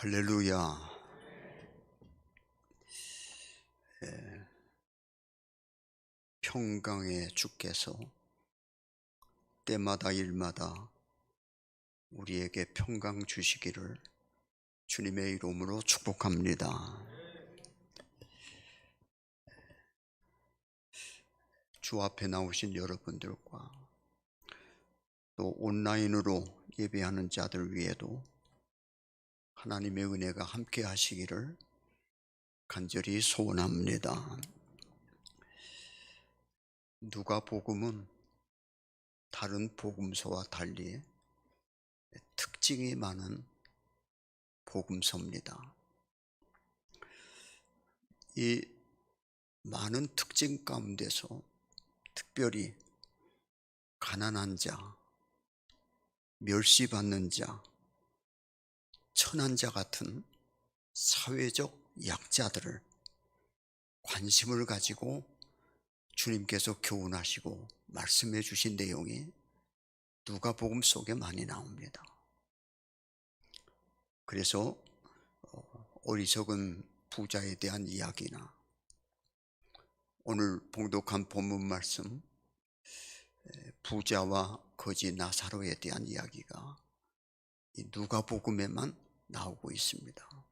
할렐루야. 평강의 주께서 때마다 일마다 우리에게 평강 주시기를 주님의 이름으로 축복합니다. 주 앞에 나오신 여러분들과 또 온라인으로 예배하는 자들 위에도 하나님의 은혜가 함께 하시기를 간절히 소원합니다. 누가복음은 다른 복음서와 달리 특징이 많은 복음서입니다. 이 많은 특징 가운데서 특별히 가난한 자, 멸시받는 자, 천한 자 같은 사회적 약자들을 관심을 가지고 주님께서 교훈하시고 말씀해 주신 내용이 누가복음 속에 많이 나옵니다. 그래서 어리석은 부자에 대한 이야기나 오늘 봉독한 본문 말씀 부자와 거지 나사로에 대한 이야기가 이 누가복음에만 나오고 있습니다.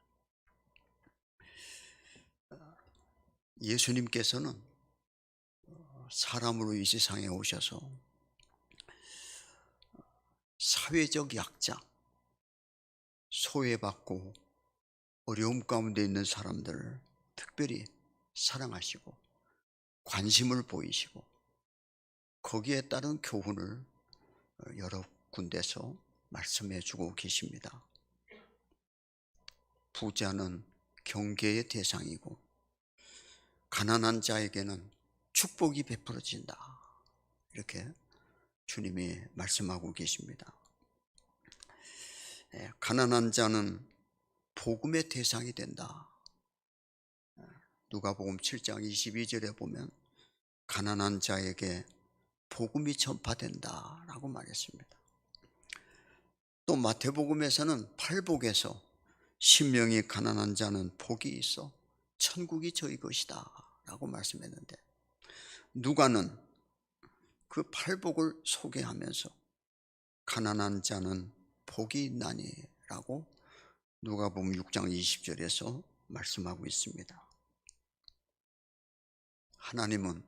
예수님께서는 사람으로 이 세상에 오셔서 사회적 약자, 소외받고 어려움 가운데 있는 사람들을 특별히 사랑하시고 관심을 보이시고 거기에 따른 교훈을 여러 군데서 말씀해 주고 계십니다. 부자는 경계의 대상이고 가난한 자에게는 축복이 베풀어진다, 이렇게 주님이 말씀하고 계십니다. 가난한 자는 복음의 대상이 된다. 누가복음 7장 22절에 보면 가난한 자에게 복음이 전파된다 라고 말했습니다. 또 마태복음에서는 팔복에서 심령이 가난한 자는 복이 있어 천국이 저희 것이다 라고 말씀했는데, 누가는 그 팔복을 소개하면서 가난한 자는 복이 있나니 라고 누가복음 6장 20절에서 말씀하고 있습니다. 하나님은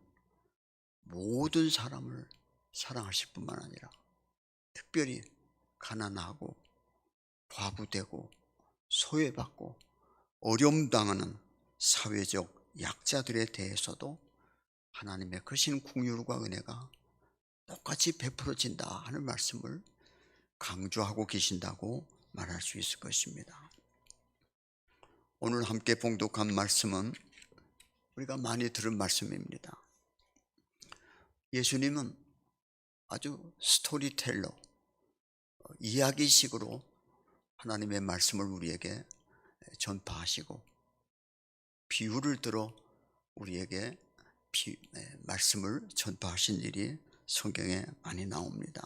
모든 사람을 사랑하실 뿐만 아니라 특별히 가난하고 과부되고 소외받고 어려움 당하는 사회적 약자들에 대해서도 하나님의 크신 긍휼과 은혜가 똑같이 베풀어진다 하는 말씀을 강조하고 계신다고 말할 수 있을 것입니다. 오늘 함께 봉독한 말씀은 우리가 많이 들은 말씀입니다. 예수님은 아주 스토리텔러, 이야기식으로 하나님의 말씀을 우리에게 전파하시고 비유를 들어 우리에게 말씀을 전파하신 일이 성경에 많이 나옵니다.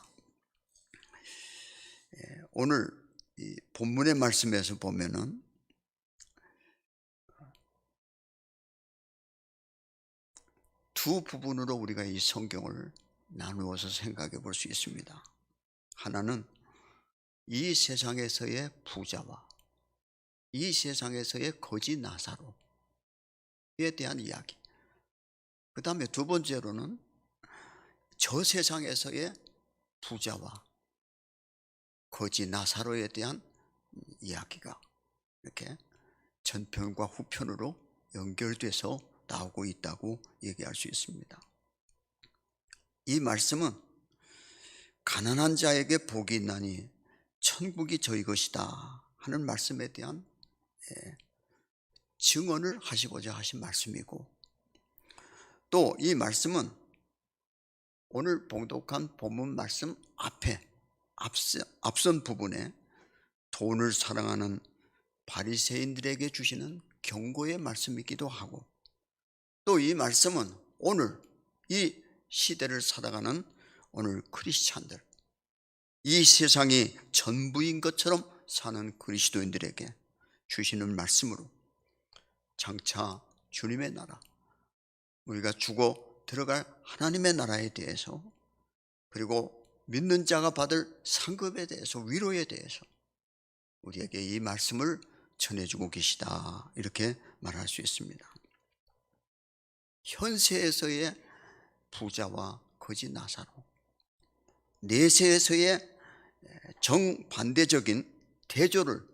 오늘 이 본문의 말씀에서 보면은 두 부분으로 우리가 이 성경을 나누어서 생각해 볼 수 있습니다. 하나는 이 세상에서의 부자와 이 세상에서의 거지 나사로에 대한 이야기. 그 다음에 두 번째로는 저 세상에서의 부자와 거지 나사로에 대한 이야기가 이렇게 전편과 후편으로 연결돼서 나오고 있다고 얘기할 수 있습니다. 이 말씀은 가난한 자에게 복이 있나니 천국이 저희 것이다 하는 말씀에 대한 증언을 하시고자 하신 말씀이고, 또 이 말씀은 오늘 봉독한 본문 말씀 앞선 부분에 돈을 사랑하는 바리새인들에게 주시는 경고의 말씀이기도 하고, 또 이 말씀은 오늘 이 시대를 살아가는 오늘 크리스찬들, 이 세상이 전부인 것처럼 사는 그리스도인들에게 주시는 말씀으로 장차 주님의 나라, 우리가 죽어 들어갈 하나님의 나라에 대해서, 그리고 믿는 자가 받을 상급에 대해서, 위로에 대해서 우리에게 이 말씀을 전해주고 계시다, 이렇게 말할 수 있습니다. 현세에서의 부자와 거지 나사로, 내세에서의 정반대적인 대조를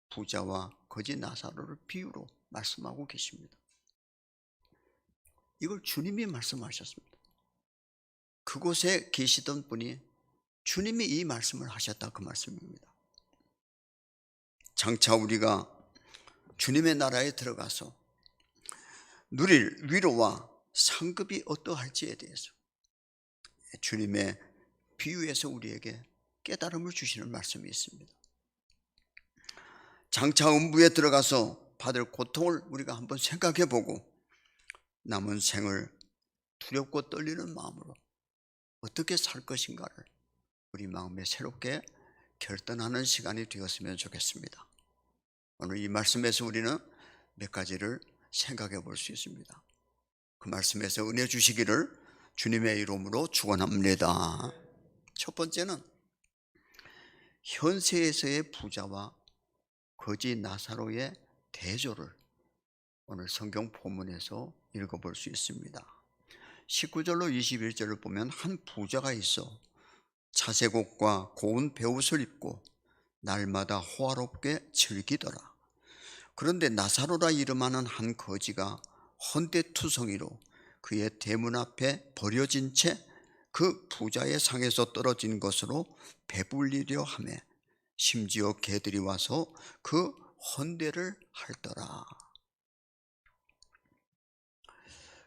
부자와 거지 나사로를 비유로 말씀하고 계십니다. 이걸 주님이 말씀하셨습니다. 그곳에 계시던 분이 주님이 이 말씀을 하셨다, 그 말씀입니다. 장차 우리가 주님의 나라에 들어가서 누릴 위로와 상급이 어떠할지에 대해서 주님의 비유에서 우리에게 깨달음을 주시는 말씀이 있습니다. 장차 음부에 들어가서 받을 고통을 우리가 한번 생각해 보고 남은 생을 두렵고 떨리는 마음으로 어떻게 살 것인가를 우리 마음에 새롭게 결단하는 시간이 되었으면 좋겠습니다. 오늘 이 말씀에서 우리는 몇 가지를 생각해 볼 수 있습니다. 그 말씀에서 은혜 주시기를 주님의 이름으로 축원합니다. 첫 번째는 현세에서의 부자와 거지 나사로의 대조를 오늘 성경 본문에서 읽어볼 수 있습니다. 19절로 21절을 보면 한 부자가 있어 자색옷과 고운 베옷을 입고 날마다 호화롭게 즐기더라. 그런데 나사로라 이름하는 한 거지가 헌데투성이로 그의 대문 앞에 버려진 채 그 부자의 상에서 떨어진 것으로 배불리려 하며 심지어 개들이 와서 그 헌대를 핥더라.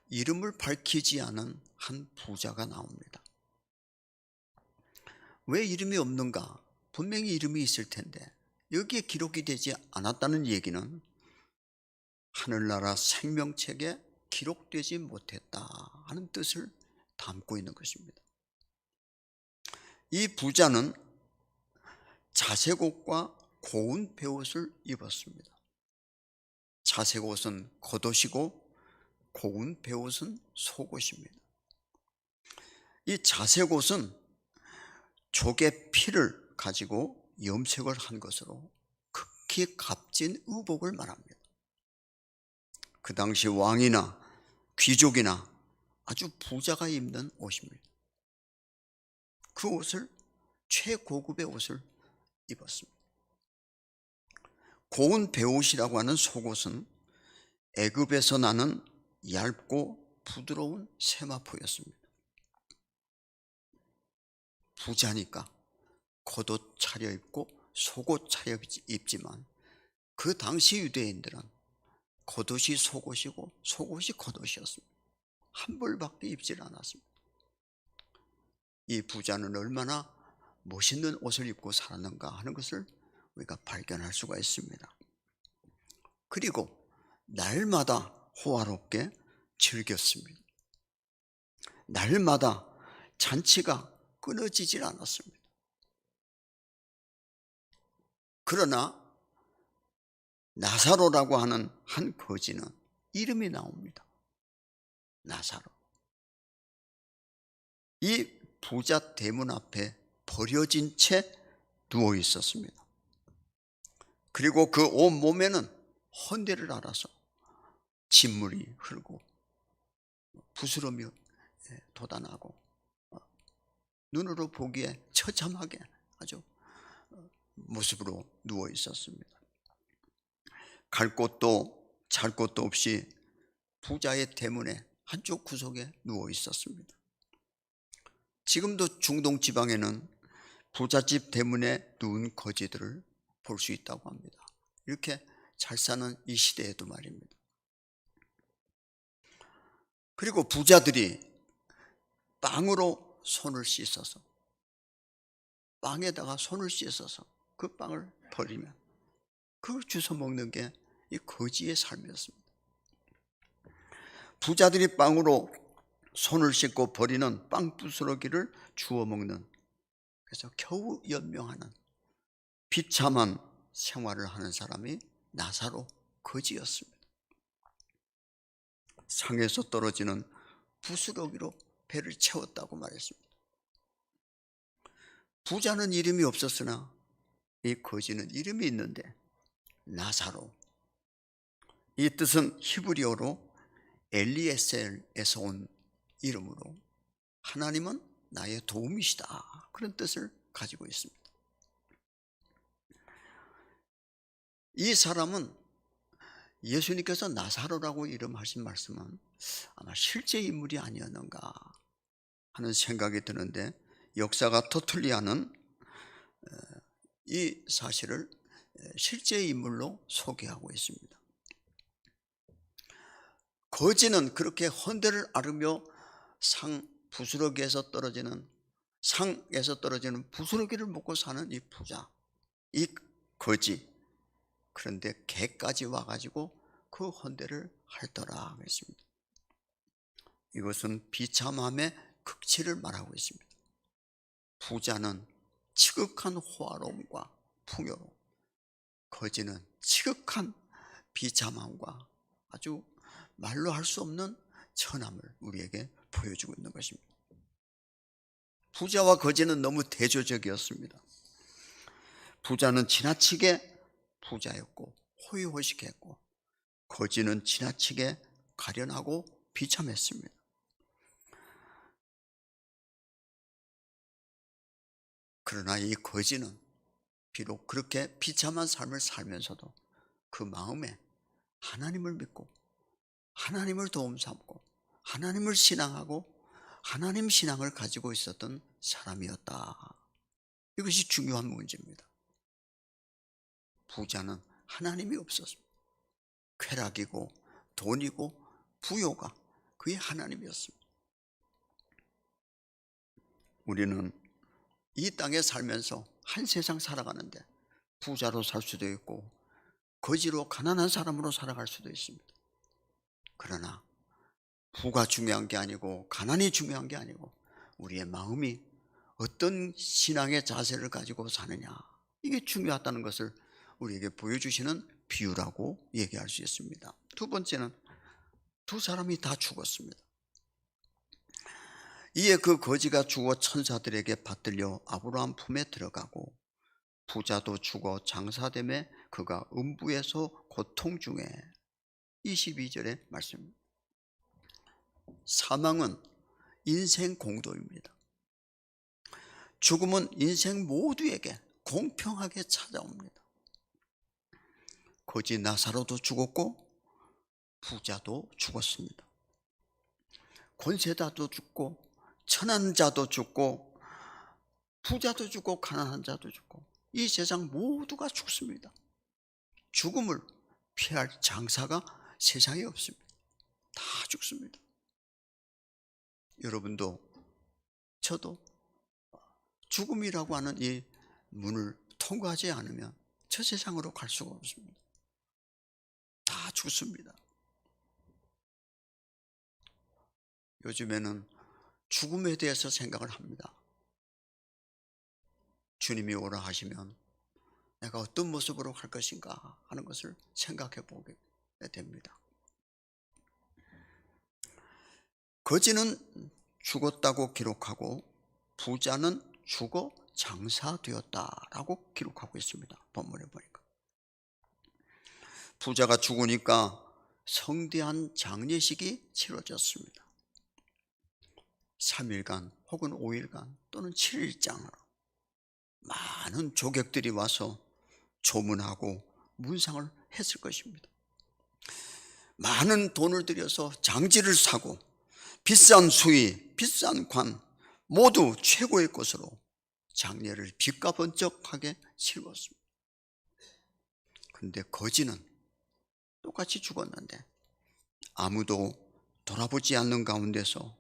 이름을 밝히지 않은 한 부자가 나옵니다. 왜 이름이 없는가? 분명히 이름이 있을 텐데 여기에 기록이 되지 않았다는 얘기는 하늘나라 생명책에 기록되지 못했다 하는 뜻을 담고 있는 것입니다. 이 부자는 자색옷과 고운 베옷을 입었습니다. 자색옷은 겉옷이고 고운 베옷은 속옷입니다. 이 자색옷은 족의 피를 가지고 염색을 한 것으로 극히 값진 의복을 말합니다. 그 당시 왕이나 귀족이나 아주 부자가 입는 옷입니다. 그 옷을, 최고급의 옷을 입었습니다. 고운 베옷이라고 하는 속옷은 애굽에서 나는 얇고 부드러운 세마포였습니다. 부자니까 겉옷 차려입고 속옷 차려입지만 그 당시 유대인들은 겉옷이 속옷이고 속옷이 겉옷이었습니다. 한 벌밖에 입질 않았습니다. 이 부자는 얼마나 멋있는 옷을 입고 살았는가 하는 것을 우리가 발견할 수가 있습니다. 그리고 날마다 호화롭게 즐겼습니다. 날마다 잔치가 끊어지질 않았습니다. 그러나 나사로라고 하는 한 거지는 이름이 나옵니다. 나사로. 이 부자 대문 앞에 버려진 채 누워 있었습니다. 그리고 그 온 몸에는 헌대를 알아서 진물이 흐르고 부스럼이 돋아나고 눈으로 보기에 처참하게 아주 모습으로 누워 있었습니다. 갈 곳도 잘 곳도 없이 부자의 대문에 한쪽 구석에 누워 있었습니다. 지금도 중동 지방에는 부잣집 대문에 누운 거지들을 볼 수 있다고 합니다. 이렇게 잘 사는 이 시대에도 말입니다. 그리고 부자들이 빵으로 손을 씻어서, 빵에다가 손을 씻어서 그 빵을 버리면 그걸 주워 먹는 게 이 거지의 삶이었습니다. 부자들이 빵으로 손을 씻고 버리는 빵 부스러기를 주워 먹는, 그래서 겨우 연명하는 비참한 생활을 하는 사람이 나사로 거지였습니다. 상에서 떨어지는 부스러기로 배를 채웠다고 말했습니다. 부자는 이름이 없었으나 이 거지는 이름이 있는데 나사로, 이 뜻은 히브리어로 엘리에셀에서 온 이름으로 하나님은 나의 도움이시다, 그런 뜻을 가지고 있습니다. 이 사람은 예수님께서 나사로라고 이름하신 말씀은 아마 실제 인물이 아니었는가 하는 생각이 드는데, 역사가 터툴리아는 이 사실을 실제 인물로 소개하고 있습니다. 거지는 그렇게 헌데를 앓으며 상에서 떨어지는 부스러기를 먹고 사는 이 부자, 이 거지, 그런데 개까지 와가지고 그 헌데를 핥더라 했습니다. 이것은 비참함의 극치를 말하고 있습니다. 부자는 지극한 호화로움과 풍요로움, 거지는 지극한 비참함과 아주 말로 할 수 없는 천함을 우리에게 보여주고 있는 것입니다. 부자와 거지는 너무 대조적이었습니다. 부자는 지나치게 부자였고 호의호식했고, 거지는 지나치게 가련하고 비참했습니다. 그러나 이 거지는 비록 그렇게 비참한 삶을 살면서도 그 마음에 하나님을 믿고 하나님을 도움 삼고 하나님을 신앙하고 하나님 신앙을 가지고 있었던 사람이었다. 이것이 중요한 문제입니다. 부자는 하나님이 없었습니다. 쾌락이고 돈이고 부요가 그의 하나님이었습니다. 우리는 이 땅에 살면서 한 세상 살아가는데 부자로 살 수도 있고 거지로 가난한 사람으로 살아갈 수도 있습니다. 그러나 부가 중요한 게 아니고 가난이 중요한 게 아니고 우리의 마음이 어떤 신앙의 자세를 가지고 사느냐, 이게 중요하다는 것을 우리에게 보여주시는 비유라고 얘기할 수 있습니다. 두 번째는 두 사람이 다 죽었습니다. 이에 그 거지가 죽어 천사들에게 받들려 아브라함 품에 들어가고, 부자도 죽어 장사됨에 그가 음부에서 고통 중에. 22절의 말씀입니다. 사망은 인생 공도입니다. 죽음은 인생 모두에게 공평하게 찾아옵니다. 거지 나사로도 죽었고 부자도 죽었습니다. 권세자도 죽고 천한 자도 죽고 부자도 죽고 가난한 자도 죽고 이 세상 모두가 죽습니다. 죽음을 피할 장사가 세상에 없습니다. 다 죽습니다. 여러분도 저도 죽음이라고 하는 이 문을 통과하지 않으면 저 세상으로 갈 수가 없습니다. 다 죽습니다. 요즘에는 죽음에 대해서 생각을 합니다. 주님이 오라 하시면 내가 어떤 모습으로 갈 것인가 하는 것을 생각해 보게 됩니다. 거지는 죽었다고 기록하고 부자는 죽어 장사되었다라고 기록하고 있습니다. 본문에 보니까 부자가 죽으니까 성대한 장례식이 치러졌습니다. 3일간 혹은 5일간 또는 7일장으로 많은 조객들이 와서 조문하고 문상을 했을 것입니다. 많은 돈을 들여서 장지를 사고 비싼 수의, 비싼 관, 모두 최고의 것으로 장례를 빛가번쩍하게 치루었습니다. 그런데 거지는 똑같이 죽었는데 아무도 돌아보지 않는 가운데서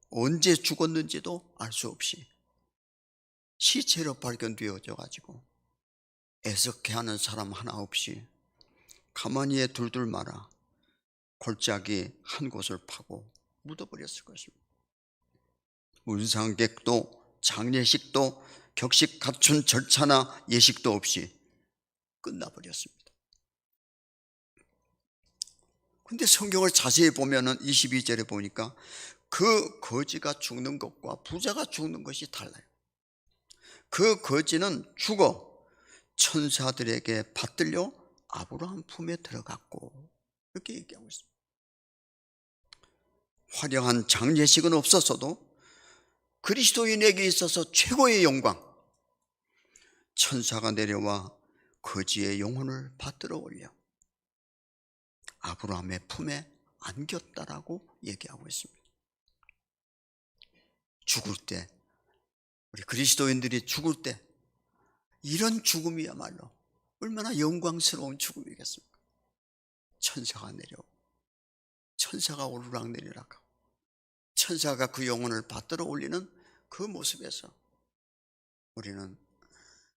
언제 죽었는지도 알 수 없이 시체로 발견되어져 가지고 애석해하는 사람 하나 없이 가만히에 둘둘 말아 골짜기 한 곳을 파고 묻어버렸을 것입니다. 문상객도 장례식도 격식 갖춘 절차나 예식도 없이 끝나버렸습니다. 근데 성경을 자세히 보면은 22절에 보니까 그 거지가 죽는 것과 부자가 죽는 것이 달라요. 그 거지는 죽어 천사들에게 받들려 아브라함 품에 들어갔고, 이렇게 얘기하고 있습니다. 화려한 장례식은 없었어도 그리스도인에게 있어서 최고의 영광, 천사가 내려와 거지의 영혼을 받들어 올려 아브라함의 품에 안겼다라고 얘기하고 있습니다. 죽을 때, 우리 그리스도인들이 죽을 때 이런 죽음이야말로 얼마나 영광스러운 죽음이겠습니까? 천사가 내려오고 천사가 오르락내리락 하고 천사가 그 영혼을 받들어 올리는 그 모습에서 우리는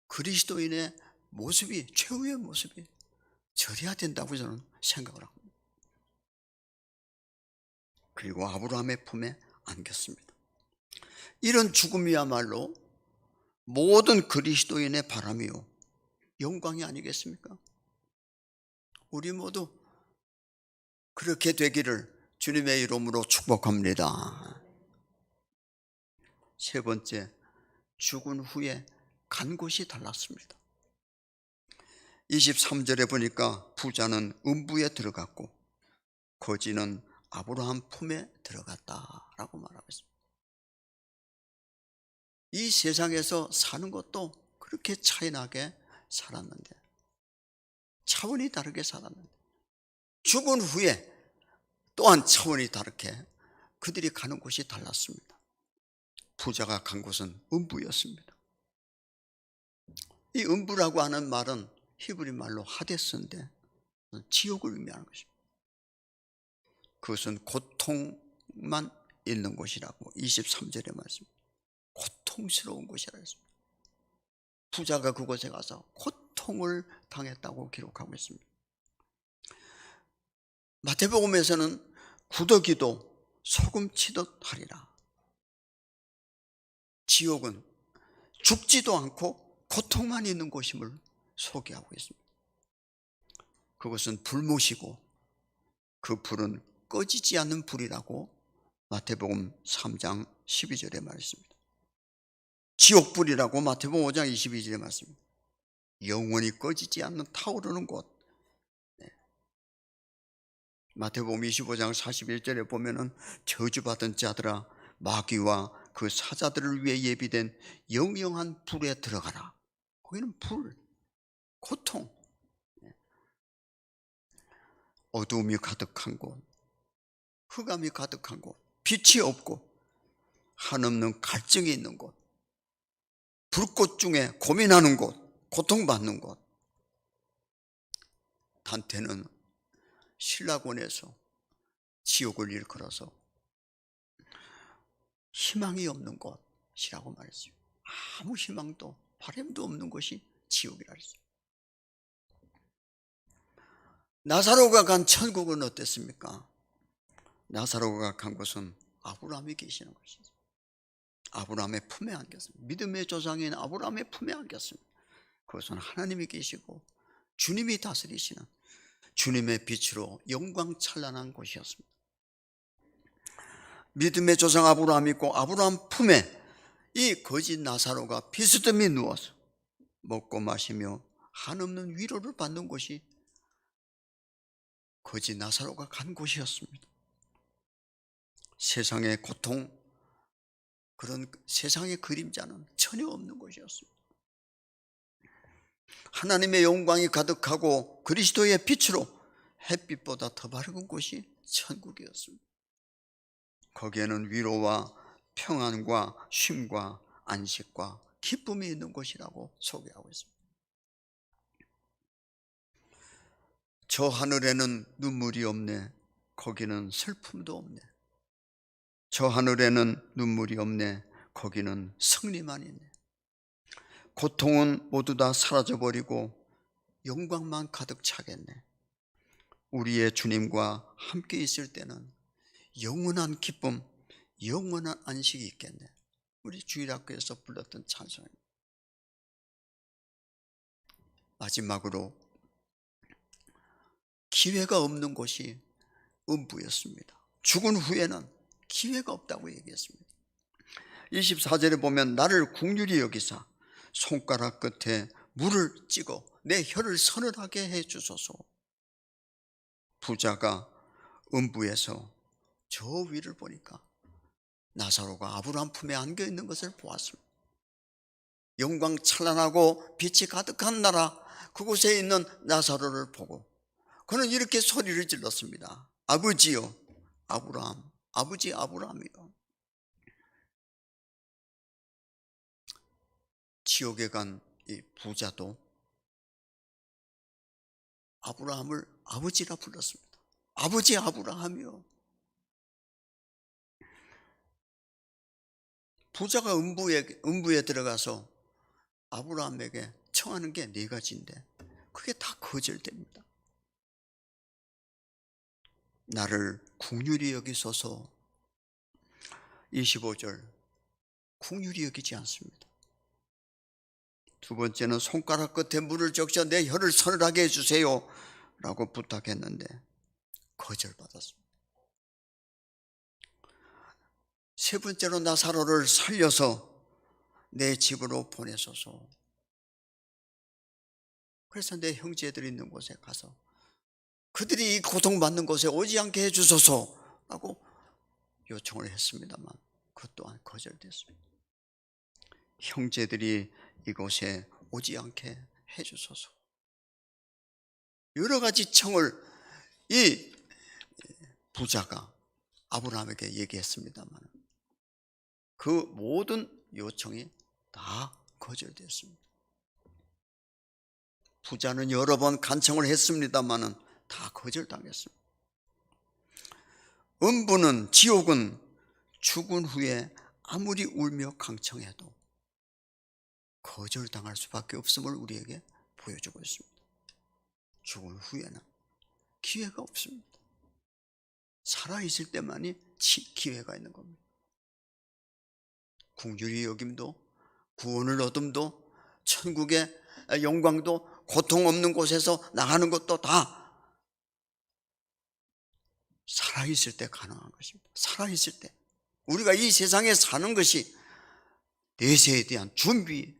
그리스도인의 모습이, 최후의 모습이 저래야 된다고 저는 생각을 합니다. 그리고 아브라함의 품에 안겼습니다. 이런 죽음이야말로 모든 그리스도인의 바람이요 영광이 아니겠습니까? 우리 모두 그렇게 되기를 주님의 이름으로 축복합니다. 세 번째, 죽은 후에 간 곳이 달랐습니다. 23절에 보니까 부자는 음부에 들어갔고 거지는 아브라함 품에 들어갔다라고 말하고 있습니다. 이 세상에서 사는 것도 그렇게 차이나게 살았는데, 차원이 다르게 살았는데, 죽은 후에 또한 차원이 다르게 그들이 가는 곳이 달랐습니다. 부자가 간 곳은 음부였습니다. 이 음부라고 하는 말은 히브리 말로 하데스인데 지옥을 의미하는 것입니다. 그것은 고통만 있는 곳이라고 23절에 말씀입니다. 고통스러운 곳이라고 했습니다. 부자가 그곳에 가서 고통을 당했다고 기록하고 있습니다. 마태복음에서는 구더기도 소금 치듯 하리라. 지옥은 죽지도 않고 고통만 있는 곳임을 소개하고 있습니다. 그것은 불못이고 그 불은 꺼지지 않는 불이라고 마태복음 3장 12절에 말했습니다. 지옥불이라고 마태복음 5장 22절에 말했습니다. 영원히 꺼지지 않는 타오르는 곳. 마태복음 25장 41절에 보면은 저주받은 자들아 마귀와 그 사자들을 위해 예비된 영영한 불에 들어가라. 거기는 불, 고통, 어두움이 가득한 곳, 흑암이 가득한 곳, 빛이 없고 한없는 갈증이 있는 곳, 불꽃 중에 고민하는 곳, 고통받는 곳. 단테는 신라곤에서 지옥을 일컬어서 희망이 없는 곳이라고 말했어요. 아무 희망도 바람도 없는 곳이 지옥이라 했어요. 나사로가 간 천국은 어땠습니까? 나사로가 간 곳은 아브라함이 계시는 곳이죠. 아브라함의 품에 안겼습니다. 믿음의 조상인 아브라함의 품에 안겼습니다. 그것은 하나님이 계시고 주님이 다스리시는 주님의 빛으로 영광 찬란한 곳이었습니다. 믿음의 조상 아브라함이 있고 아브라함 품에 이 거짓 나사로가 비스듬히 누워서 먹고 마시며 한없는 위로를 받는 곳이 거짓 나사로가 간 곳이었습니다. 세상의 고통, 그런 세상의 그림자는 전혀 없는 곳이었습니다. 하나님의 영광이 가득하고 그리스도의 빛으로 햇빛보다 더 밝은 곳이 천국이었습니다. 거기에는 위로와 평안과 쉼과 안식과 기쁨이 있는 곳이라고 소개하고 있습니다. 저 하늘에는 눈물이 없네. 거기는 슬픔도 없네. 저 하늘에는 눈물이 없네. 거기는 승리만 있네. 고통은 모두 다 사라져버리고 영광만 가득 차겠네. 우리의 주님과 함께 있을 때는 영원한 기쁨, 영원한 안식이 있겠네. 우리 주일학교에서 불렀던 찬송입니다. 마지막으로 기회가 없는 곳이 음부였습니다. 죽은 후에는 기회가 없다고 얘기했습니다. 24절에 보면 나를 긍휼히 여기사 손가락 끝에 물을 찍어 내 혀를 서늘하게 해 주소서. 부자가 음부에서 저 위를 보니까 나사로가 아브라함 품에 안겨 있는 것을 보았습니다. 영광 찬란하고 빛이 가득한 나라 그곳에 있는 나사로를 보고 그는 이렇게 소리를 질렀습니다. 아버지요 아브라함, 아버지 아브라함이요. 지옥에 간 이 부자도 아브라함을 아버지라 불렀습니다. 아버지 아브라함이요. 부자가 음부에 들어가서 아브라함에게 청하는 게 네 가지인데 그게 다 거절됩니다. 나를 긍휼히 여기소서. 25절 긍휼히 여기지 않습니다. 두 번째는 손가락 끝에 물을 적셔 내 혀를 서늘하게 해주세요 라고 부탁했는데 거절받았습니다. 세 번째로 나사로를 살려서 내 집으로 보내소서. 그래서 내 형제들이 있는 곳에 가서 그들이 이 고통받는 곳에 오지 않게 해주소서 라고 요청을 했습니다만 그것 또한 거절됐습니다. 형제들이 이곳에 오지 않게 해주소서. 여러 가지 청을 이 부자가 아브라함에게 얘기했습니다만 그 모든 요청이 다 거절됐습니다. 부자는 여러 번 간청을 했습니다만 다 거절당했습니다. 음부는 지옥은 죽은 후에 아무리 울며 강청해도 거절당할 수밖에 없음을 우리에게 보여주고 있습니다. 죽은 후에는 기회가 없습니다. 살아있을 때만이 기회가 있는 겁니다. 긍휼히 여김도 구원을 얻음도 천국의 영광도 고통 없는 곳에서 나가는 것도 다 살아있을 때 가능한 것입니다. 살아있을 때 우리가 이 세상에 사는 것이 내세에 대한 준비라고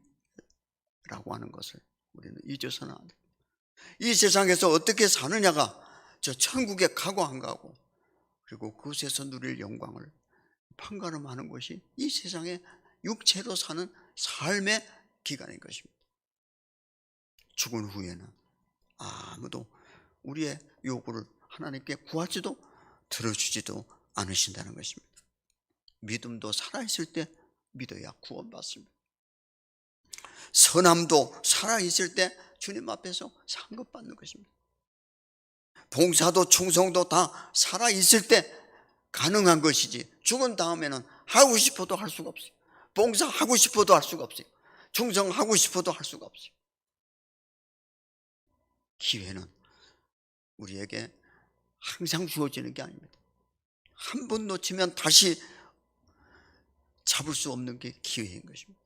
하는 것을 우리는 잊어서는 안 됩니다. 이 세상에서 어떻게 사느냐가 저 천국에 가고 안 가고 그리고 그곳에서 누릴 영광을 판가름하는 것이 이 세상에 육체로 사는 삶의 기간인 것입니다. 죽은 후에는 아무도 우리의 요구를 하나님께 구하지도 들어주지도 않으신다는 것입니다. 믿음도 살아있을 때 믿어야 구원받습니다. 선함도 살아있을 때 주님 앞에서 상급받는 것입니다. 봉사도 충성도 다 살아있을 때 가능한 것이지 죽은 다음에는 하고 싶어도 할 수가 없어요. 봉사하고 싶어도 할 수가 없어요. 충성하고 싶어도 할 수가 없어요. 기회는 우리에게 항상 주어지는 게 아닙니다. 한 번 놓치면 다시 잡을 수 없는 게 기회인 것입니다.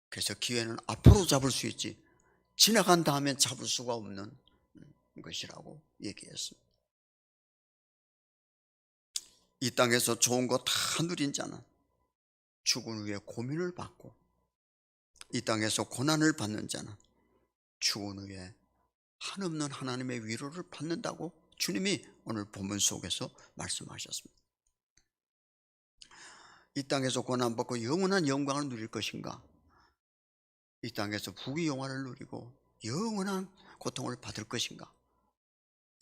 그래서 기회는 앞으로 잡을 수 있지 지나간 다음엔 잡을 수가 없는 것이라고 얘기했습니다. 이 땅에서 좋은 거 다 누린 자는 죽은 후에 고민을 받고 이 땅에서 고난을 받는 자는 죽은 후에 한없는 하나님의 위로를 받는다고 주님이 오늘 본문 속에서 말씀하셨습니다. 이 땅에서 고난받고 영원한 영광을 누릴 것인가? 이 땅에서 부귀영화를 누리고 영원한 고통을 받을 것인가?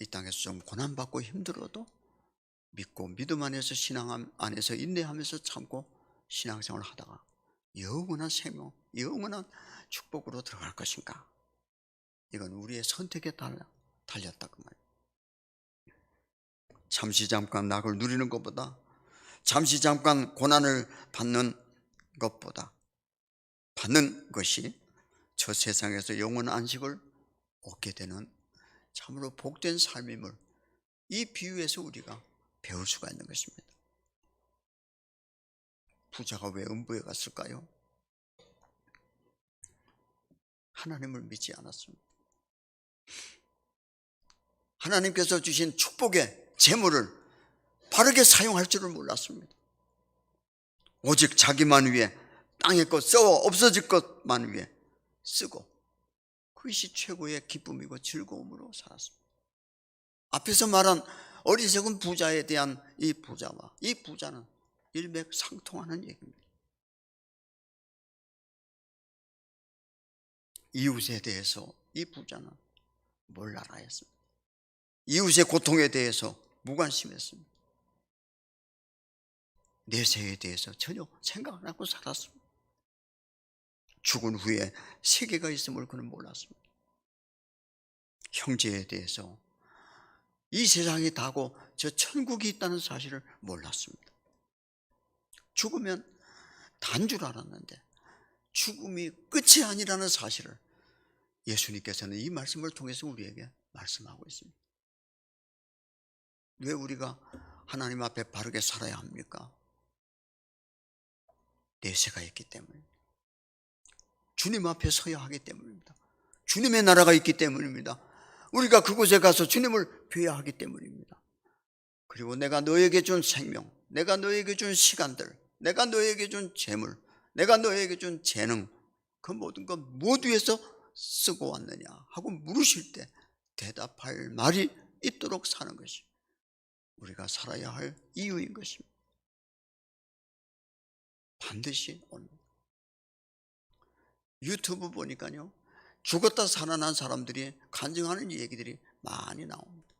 이 땅에서 좀 고난받고 힘들어도 믿고 믿음 안에서 신앙 안에서 인내하면서 참고 신앙생활을 하다가 영원한 생명, 영원한 축복으로 들어갈 것인가? 이건 우리의 선택에 달렸다 그 말이에요. 잠시 잠깐 낙을 누리는 것보다 잠시 잠깐 고난을 받는 것보다 받는 것이 저 세상에서 영원한 안식을 얻게 되는 참으로 복된 삶임을 이 비유에서 우리가 배울 수가 있는 것입니다. 부자가 왜 음부에 갔을까요? 하나님을 믿지 않았습니다. 하나님께서 주신 축복의 재물을 바르게 사용할 줄을 몰랐습니다. 오직 자기만 위해, 땅의 것 썩어 없어질 것만 위해 쓰고, 그것이 최고의 기쁨이고 즐거움으로 살았습니다. 앞에서 말한 어리석은 부자에 대한 이 부자와 이 부자는 일맥상통하는 얘기입니다. 이웃에 대해서 이 부자는 뭘 알아야 했습니다. 이웃의 고통에 대해서 무관심했습니다. 내세에 대해서 전혀 생각 안 하고 살았습니다. 죽은 후에 세계가 있음을 그는 몰랐습니다. 형제에 대해서 이 세상이 다고 저 천국이 있다는 사실을 몰랐습니다. 죽으면 단 줄 알았는데 죽음이 끝이 아니라는 사실을 예수님께서는 이 말씀을 통해서 우리에게 말씀하고 있습니다. 왜 우리가 하나님 앞에 바르게 살아야 합니까? 내세가 있기 때문입니다. 주님 앞에 서야 하기 때문입니다. 주님의 나라가 있기 때문입니다. 우리가 그곳에 가서 주님을 뵈야 하기 때문입니다. 그리고 내가 너에게 준 생명, 내가 너에게 준 시간들, 내가 너에게 준 재물, 내가 너에게 준 재능, 그 모든 것 무엇 위해서 쓰고 왔느냐 하고 물으실 때 대답할 말이 있도록 사는 것이 우리가 살아야 할 이유인 것입니다. 반드시 옵니다. 유튜브 보니까요, 죽었다 살아난 사람들이 간증하는 얘기들이 많이 나옵니다.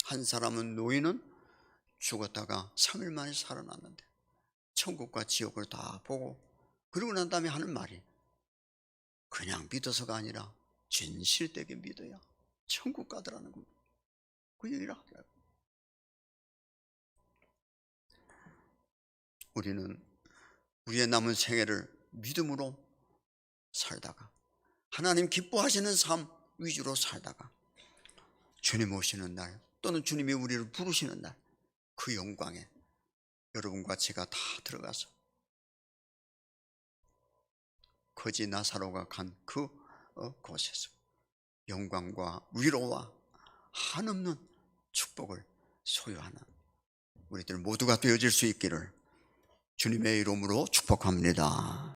한 사람은, 노인은 죽었다가 3일 만에 살아났는데 천국과 지옥을 다 보고 그러고 난 다음에 하는 말이, 그냥 믿어서가 아니라 진실되게 믿어야 천국 가더라는 겁니다. 그 얘기를 하더라고요. 우리는 우리의 남은 생애를 믿음으로 살다가 하나님 기뻐하시는 삶 위주로 살다가 주님 오시는 날, 또는 주님이 우리를 부르시는 날, 그 영광에 여러분과 제가 다 들어가서 거지 나사로가 간 그 곳에서 영광과 위로와 한없는 축복을 소유하는 우리들 모두가 되어질 수 있기를 주님의 이름으로 축복합니다.